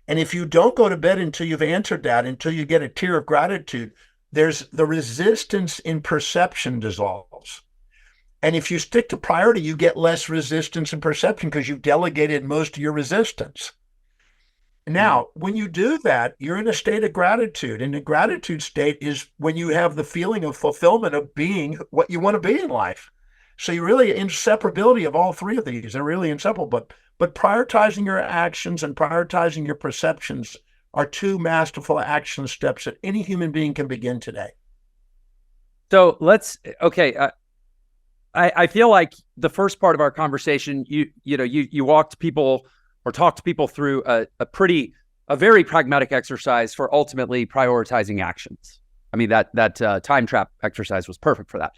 And if you don't go to bed until you've answered that, until you get a tear of gratitude, there's the resistance in perception dissolves. And if you stick to priority, you get less resistance in perception because you've delegated most of your resistance. Now, when you do that, you're in a state of gratitude. And the gratitude state is when you have the feeling of fulfillment of being what you want to be in life. So you really inseparability of all three of these. They're really inseparable. But prioritizing your actions and prioritizing your perceptions are two masterful action steps that any human being can begin today. So I feel like the first part of our conversation, you walked people or talk to people through a very pragmatic exercise for ultimately prioritizing actions. I mean, that time trap exercise was perfect for that.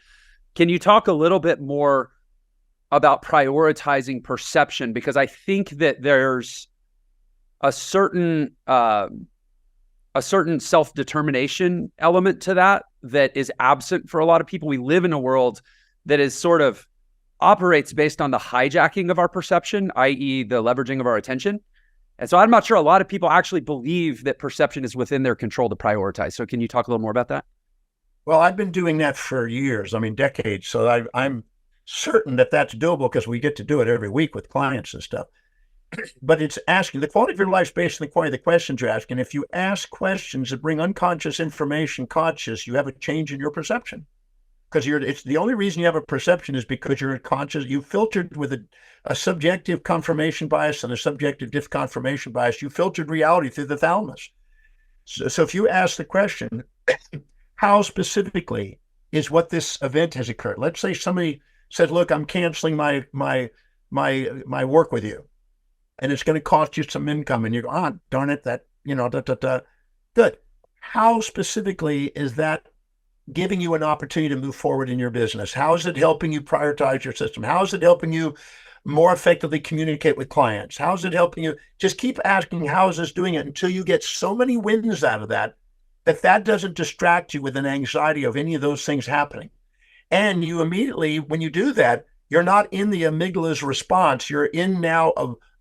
Can you talk a little bit more about prioritizing perception? Because I think that there's a certain self-determination element to that is absent for a lot of people. We live in a world that is sort of operates based on the hijacking of our perception, i.e. the leveraging of our attention. And so I'm not sure a lot of people actually believe that perception is within their control to prioritize. So can you talk a little more about that? Well, I've been doing that for years, decades. So I'm certain that that's doable because we get to do it every week with clients and stuff. But it's asking, the quality of your life is based on the quality of the questions you're asking. If you ask questions that bring unconscious information conscious, you have a change in your perception. Because it's the only reason you have a perception is because you're conscious. You filtered with a subjective confirmation bias and a subjective disconfirmation bias. You filtered reality through the thalamus. So if you ask the question, how specifically is what this event has occurred? Let's say somebody says, "Look, I'm canceling my work with you, and it's going to cost you some income," and you go, "Ah, darn it, that Good. How specifically is that giving you an opportunity to move forward in your business? How is it helping you prioritize your system? How is it helping you more effectively communicate with clients? How is it helping you? Just keep asking, how is this doing it, until you get so many wins out of that doesn't distract you with an anxiety of any of those things happening. And you immediately, when you do that, you're not in the amygdala's response. You're in now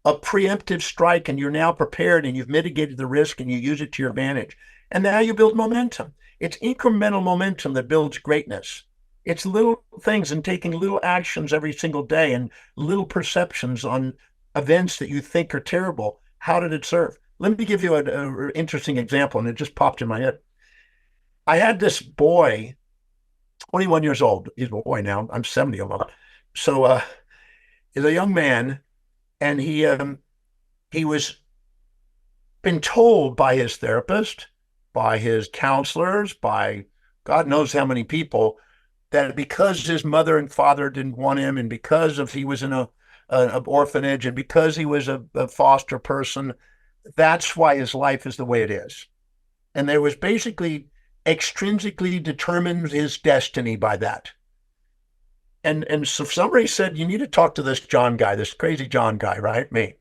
a preemptive strike, and you're now prepared, and you've mitigated the risk, and you use it to your advantage. And now you build momentum. It's incremental momentum that builds greatness. It's little things and taking little actions every single day and little perceptions on events that you think are terrible. How did it serve? Let me give you an interesting example, and it just popped in my head. I had this boy, 21 years old. He's a boy now. I'm 70 of him. So he's a young man, and he was been told by his therapist, by his counselors, by God knows how many people, that because his mother and father didn't want him, and because of he was in an orphanage, and because he was a foster person, that's why his life is the way it is. And there was basically extrinsically determined his destiny by that. And so somebody said, you need to talk to this John guy, this crazy John guy, right? Me.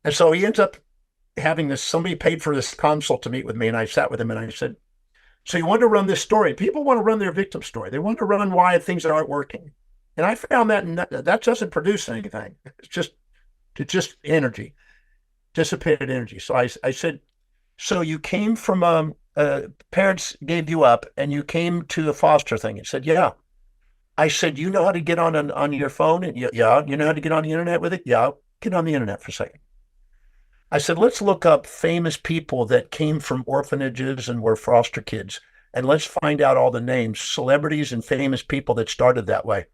And so he ends up having this, somebody paid for this consult to meet with me, and I sat with him and I said, so you want to run this story. People want to run their victim story. They want to run why things aren't working. And I found that doesn't produce anything. It's just energy, dissipated energy. So I said, so you came from parents gave you up and you came to the foster thing. He said, yeah. I said, you know how to get on your phone? And yeah. You know how to get on the internet with it? Yeah. Get on the internet for a second. I said, let's look up famous people that came from orphanages and were foster kids. And let's find out all the names, celebrities and famous people that started that way.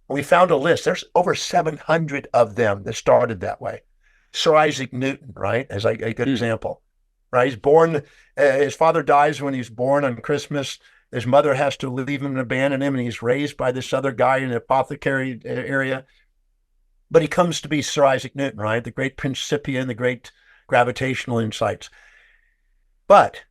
We found a list. There's over 700 of them that started that way. Sir Isaac Newton, right? As a good example, right? He's born, his father dies when he's born on Christmas. His mother has to leave him and abandon him, and he's raised by this other guy in the apothecary area. But he comes to be Sir Isaac Newton, right? The great Principia, the great gravitational insights. But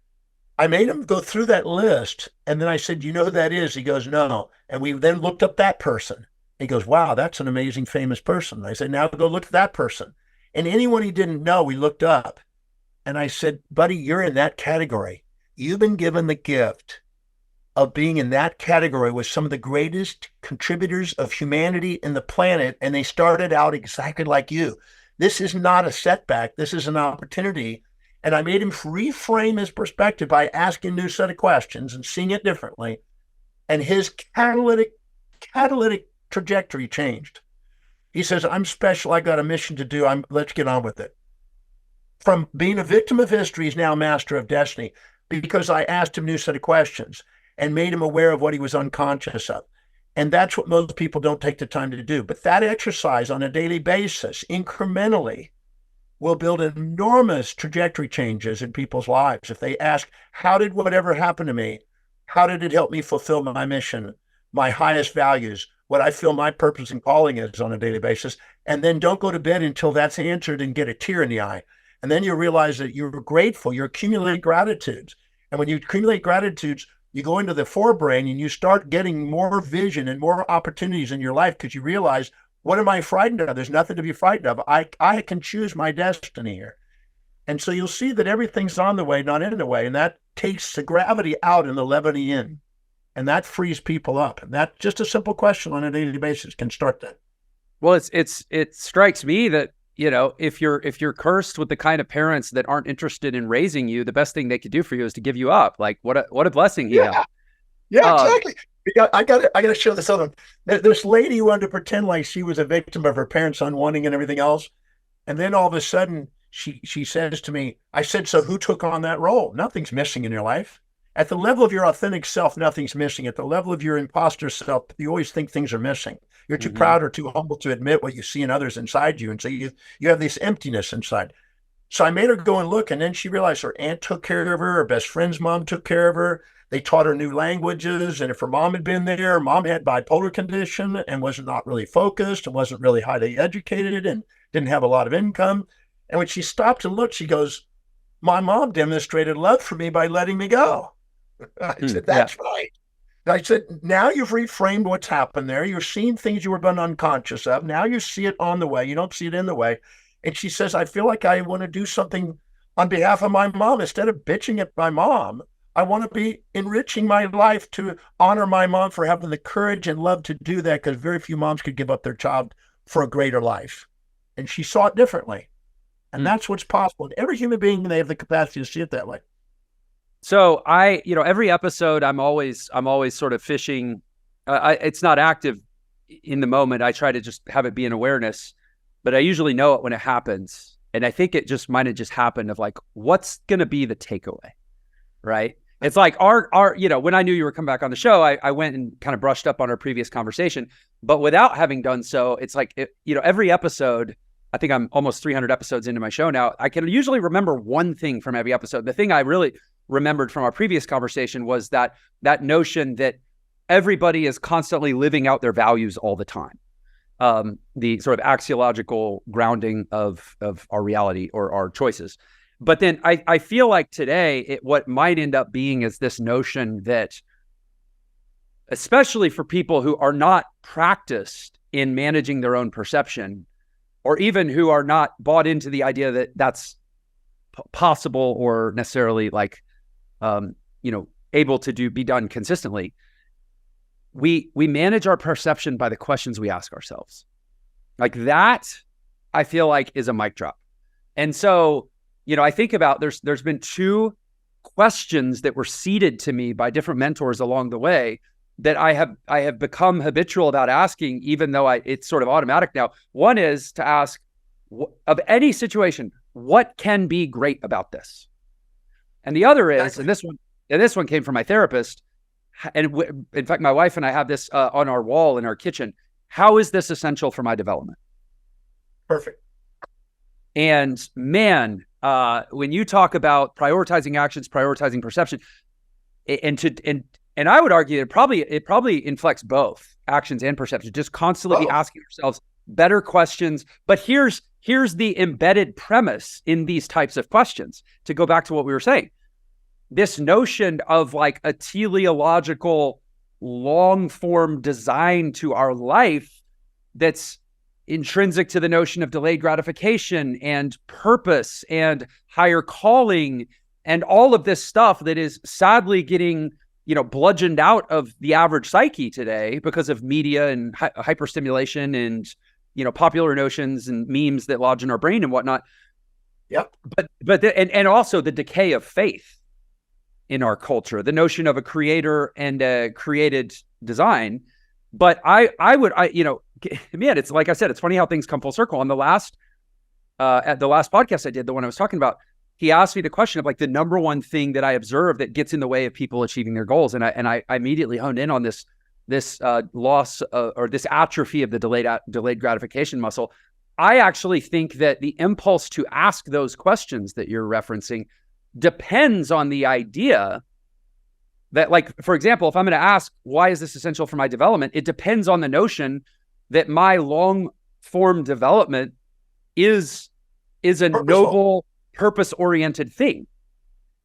I made him go through that list, and then I said, you know who that is? He goes, no. And we then looked up that person. He goes, wow, that's an amazing famous person. I said, now go look at that person. And anyone he didn't know, we looked up. And I said, buddy, you're in that category. You've been given the gift of being in that category with some of the greatest contributors of humanity in the planet, and they started out exactly like you. This is not a setback. This is an opportunity. And I made him reframe his perspective by asking a new set of questions and seeing it differently. And his catalytic trajectory changed. He says, I'm special. I got a mission to do. Let's get on with it. From being a victim of history, he's now master of destiny, because I asked him a new set of questions and made him aware of what he was unconscious of. And that's what most people don't take the time to do. But that exercise on a daily basis, incrementally, will build enormous trajectory changes in people's lives. If they ask, how did whatever happen to me? How did it help me fulfill my mission, my highest values, what I feel my purpose and calling is on a daily basis? And then don't go to bed until that's answered and get a tear in the eye. And then you realize that you're grateful, you're accumulating gratitudes. And when you accumulate gratitudes, you go into the forebrain and you start getting more vision and more opportunities in your life, because you realize, what am I frightened of? There's nothing to be frightened of. I can choose my destiny here. And so you'll see that everything's on the way, not in the way. And that takes the gravity out and the levity in. And that frees people up. And that just a simple question on a daily basis can start that. Well, it strikes me that, you know, if you're cursed with the kind of parents that aren't interested in raising you, the best thing they could do for you is to give you up. Like, what a blessing he had. Yeah, exactly. I got to show this other one. This lady who wanted to pretend like she was a victim of her parents' unwanting and everything else. And then all of a sudden she says to me, I said, so who took on that role? Nothing's missing in your life. At the level of your authentic self, nothing's missing. At the level of your imposter self, you always think things are missing. You're too proud or too humble to admit what you see in others inside you. And so you have this emptiness inside. So I made her go and look, and then she realized her aunt took care of her best friend's mom took care of her. They taught her new languages. And if her mom had been there, mom had bipolar condition and was not really focused and wasn't really highly educated and didn't have a lot of income. And when she stopped and looked, she goes, my mom demonstrated love for me by letting me go. I said, that's right. And I said, now you've reframed what's happened there. You're seeing things you were been unconscious of. Now you see it on the way. You don't see it in the way. And she says, I feel like I want to do something on behalf of my mom. Instead of bitching at my mom, I want to be enriching my life to honor my mom for having the courage and love to do that, because very few moms could give up their child for a greater life. And she saw it differently. And that's what's possible. And every human being, they have the capacity to see it that way. So every episode, I'm always sort of fishing. It's not active in the moment. I try to just have it be an awareness, but I usually know it when it happens. And I think it just might have just happened of like, what's going to be the takeaway, right? It's like when I knew you were coming back on the show, I went and kind of brushed up on our previous conversation, but without having done so, it's like, every episode, I think I'm almost 300 episodes into my show now. I can usually remember one thing from every episode. The thing I really remembered from our previous conversation was that notion that everybody is constantly living out their values all the time. The sort of axiological grounding of our reality or our choices. But then I feel like today, what might end up being is this notion that, especially for people who are not practiced in managing their own perception, or even who are not bought into the idea that that's possible or necessarily like, able to be done consistently, we manage our perception by the questions we ask ourselves. Like that, I feel like is a mic drop. And so, I think about there's been two questions that were seeded to me by different mentors along the way that I have become habitual about asking, even though it's sort of automatic now. One is to ask, of any situation, what can be great about this? And the other is, and this one came from my therapist, and in fact, my wife and I have this on our wall in our kitchen. How is this essential for my development? Perfect. And man, when you talk about prioritizing actions, prioritizing perception, and I would argue it probably inflects both actions and perception, just constantly asking ourselves better questions. But here's the embedded premise in these types of questions, to go back to what we were saying. This notion of like a teleological long form design to our life that's intrinsic to the notion of delayed gratification and purpose and higher calling and all of this stuff that is sadly getting, bludgeoned out of the average psyche today because of media and hyperstimulation and, popular notions and memes that lodge in our brain and whatnot. Yep. And also the decay of faith in our culture, the notion of a creator and a created design. But man, it's like I said, it's funny how things come full circle. On the last, at the last podcast I did, the one I was talking about, he asked me the question of like the number one thing that I observe that gets in the way of people achieving their goals. And I immediately honed in on this loss or this atrophy of the delayed gratification muscle. I actually think that the impulse to ask those questions that you're referencing depends on the idea that, like, for example, if I'm going to ask, why is this essential for my development? It depends on the notion that my long form development is a noble, purpose-oriented thing.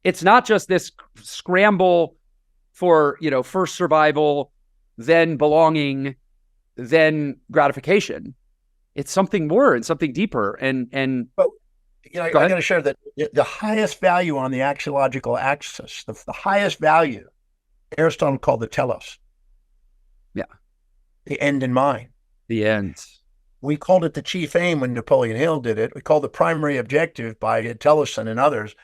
It's not just this scramble for, first survival, then belonging, then gratification. It's something more and something deeper. But I got to share that the highest value on the axiological axis, the highest value, Aristotle called the telos. Yeah. The end in mind. The end. We called it the chief aim when Napoleon Hill did it. We called the primary objective by Tennyson and others.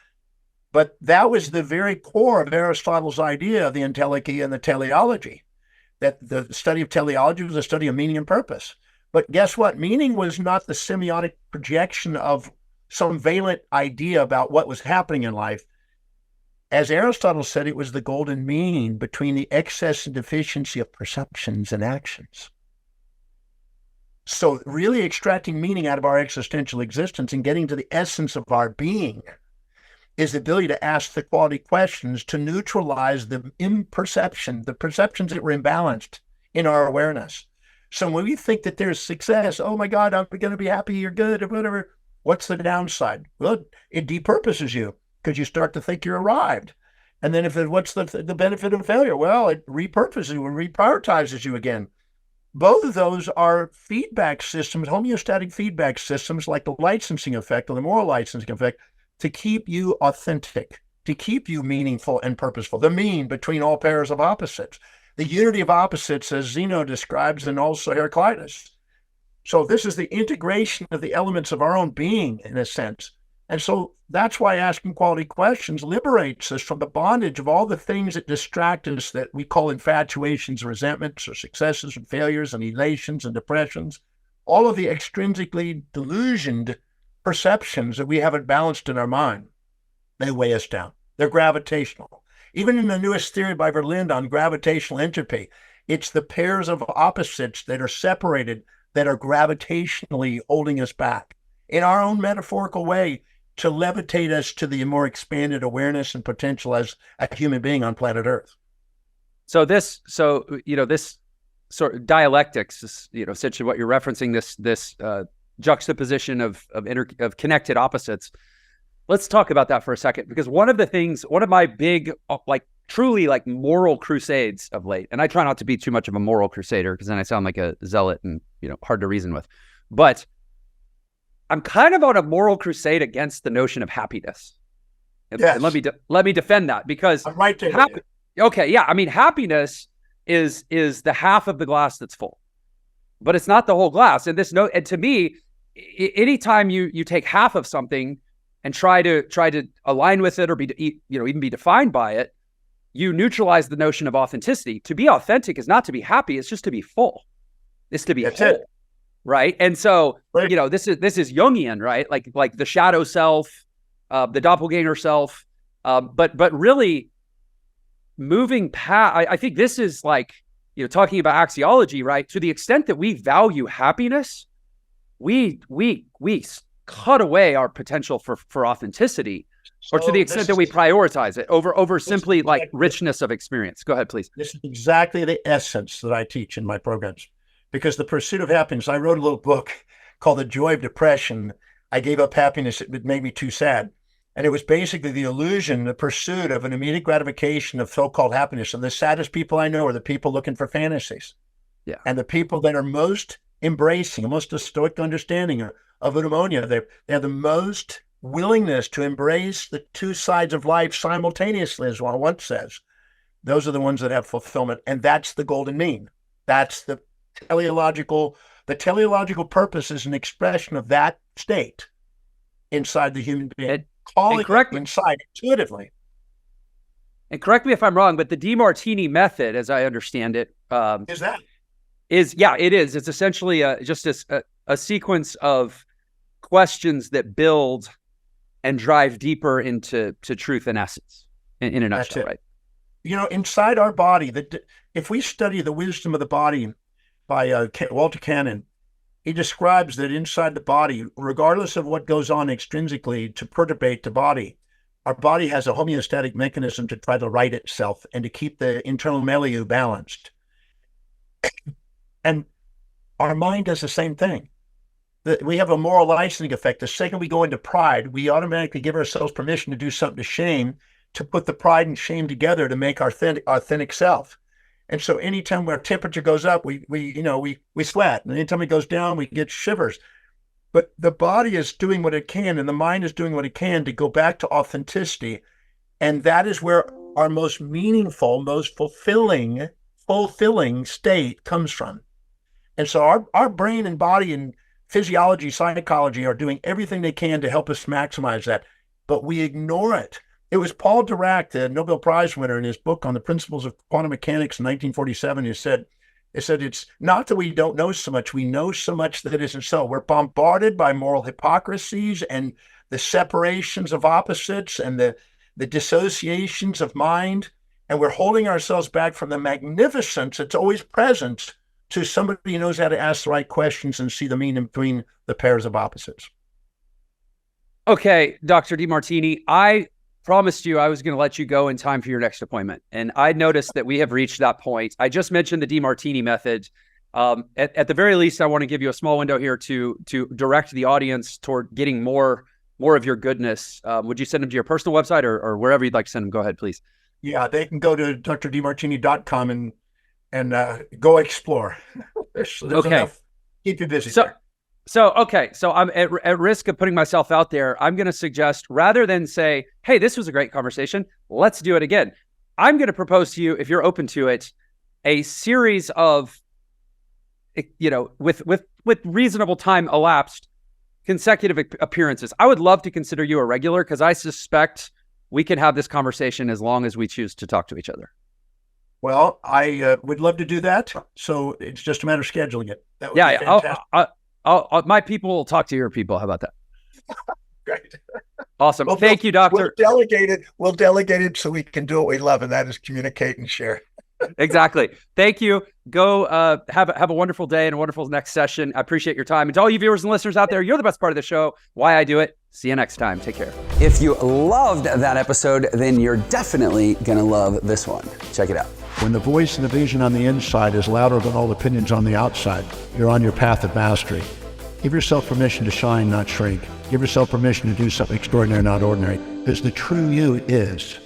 But that was the very core of Aristotle's idea of the entelechy and the teleology, that the study of teleology was a study of meaning and purpose. But guess what? Meaning was not the semiotic projection of some valent idea about what was happening in life. As Aristotle said, it was the golden mean between the excess and deficiency of perceptions and actions. So really extracting meaning out of our existential existence and getting to the essence of our being is the ability to ask the quality questions to neutralize the imperception, the perceptions that were imbalanced in our awareness. So when we think that there's success, oh my God, I'm going to be happy, you're good, or whatever, what's the downside? Well, it depurposes you because you start to think you're arrived. And then what's the benefit of failure? Well, it repurposes you and reprioritizes you again. Both of those are feedback systems, homeostatic feedback systems, like the licensing effect or the moral licensing effect, to keep you authentic, to keep you meaningful and purposeful, the mean between all pairs of opposites, the unity of opposites as Zeno describes and also Heraclitus. So this is the integration of the elements of our own being in a sense. And so that's why asking quality questions liberates us from the bondage of all the things that distract us that we call infatuations, resentments, or successes and failures and elations and depressions. All of the extrinsically delusioned perceptions that we haven't balanced in our mind, they weigh us down. They're gravitational. Even in the newest theory by Verlinde on gravitational entropy, it's the pairs of opposites that are separated that are gravitationally holding us back. in our own metaphorical way to levitate us to the more expanded awareness and potential as a human being on planet Earth. So this sort of dialectics is, essentially what you're referencing, this juxtaposition of connected opposites. Let's talk about that for a second, because one of my big, truly moral crusades of late, and I try not to be too much of a moral crusader because then I sound like a zealot and, hard to reason with, but I'm kind of on a moral crusade against the notion of happiness. Yes. And let me defend that, because I'm right there. Okay, yeah. I mean, happiness is the half of the glass that's full, but it's not the whole glass. And and to me, anytime you take half of something and try to align with it or even be defined by it, you neutralize the notion of authenticity. To be authentic is not to be happy; it's just to be full. It's to be That's whole, it. right? And so, Right. this is Jungian, right? Like the shadow self, the doppelganger self, but really moving past. I think this is talking about axiology, right? To the extent that we value happiness, we cut away our potential for authenticity, or to the extent that we prioritize it over simply richness of experience. Go ahead, please. This is exactly the essence that I teach in my programs, because the pursuit of happiness, I wrote a little book called The Joy of Depression. I gave up happiness. It made me too sad. And it was basically the illusion, the pursuit of an immediate gratification of so-called happiness. And the saddest people I know are the people looking for fantasies. Yeah. And the people that are most embracing, most stoic understanding of eudaimonia, they have the most willingness to embrace the two sides of life simultaneously, as one once says. Those are the ones that have fulfillment. And that's the golden mean. That's the teleological purpose is an expression of that state inside the human being. Call it inside intuitively. And correct me if I'm wrong, but the Demartini method, as I understand it, it is. It's essentially just a sequence of questions that build and drive deeper into truth and essence in a nutshell, right? Inside our body, if we study The Wisdom of the Body by Walter Cannon, he describes that inside the body, regardless of what goes on extrinsically to perturbate the body, our body has a homeostatic mechanism to try to right itself and to keep the internal milieu balanced. And our mind does the same thing. We have a moral licensing effect. The second we go into pride, we automatically give ourselves permission to do something to shame, to put the pride and shame together to make our authentic self. And so anytime our temperature goes up, we sweat. And anytime it goes down, we get shivers. But the body is doing what it can, and the mind is doing what it can to go back to authenticity. And that is where our most meaningful, most fulfilling state comes from. And so our brain and body and physiology, psychology are doing everything they can to help us maximize that. But we ignore it. It was Paul Dirac, the Nobel Prize winner, in his book on the principles of quantum mechanics in 1947, who said, it's not that we don't know so much, we know so much that it isn't so. We're bombarded by moral hypocrisies and the separations of opposites and the dissociations of mind, and we're holding ourselves back from the magnificence that's always present to somebody who knows how to ask the right questions and see the meaning between the pairs of opposites. Okay, Dr. Demartini, I promised you I was going to let you go in time for your next appointment. And I noticed that we have reached that point. I just mentioned the Demartini method. At the very least, I want to give you a small window here to direct the audience toward getting more of your goodness. Would you send them to your personal website or wherever you'd like to send them? Go ahead, please. Yeah, they can go to drdemartini.com and go explore. there's okay. Enough. Keep you busy. So I'm at risk of putting myself out there. I'm going to suggest, rather than say, hey, this was a great conversation, let's do it again. I'm going to propose to you, if you're open to it, a series of, with reasonable time elapsed, consecutive appearances. I would love to consider you a regular, because I suspect we can have this conversation as long as we choose to talk to each other. Well, I would love to do that. So it's just a matter of scheduling it. That would be fantastic. My people will talk to your people. How about that? Great. Awesome. Thank you, Doctor. We'll delegate it so we can do what we love, and that is communicate and share. Exactly. Thank you. Go have a wonderful day and a wonderful next session. I appreciate your time. And to all you viewers and listeners out there, you're the best part of the show. Why I do it. See you next time. Take care. If you loved that episode, then you're definitely going to love this one. Check it out. When the voice and the vision on the inside is louder than all opinions on the outside, you're on your path of mastery. Give yourself permission to shine, not shrink. Give yourself permission to do something extraordinary, not ordinary. Because the true you is.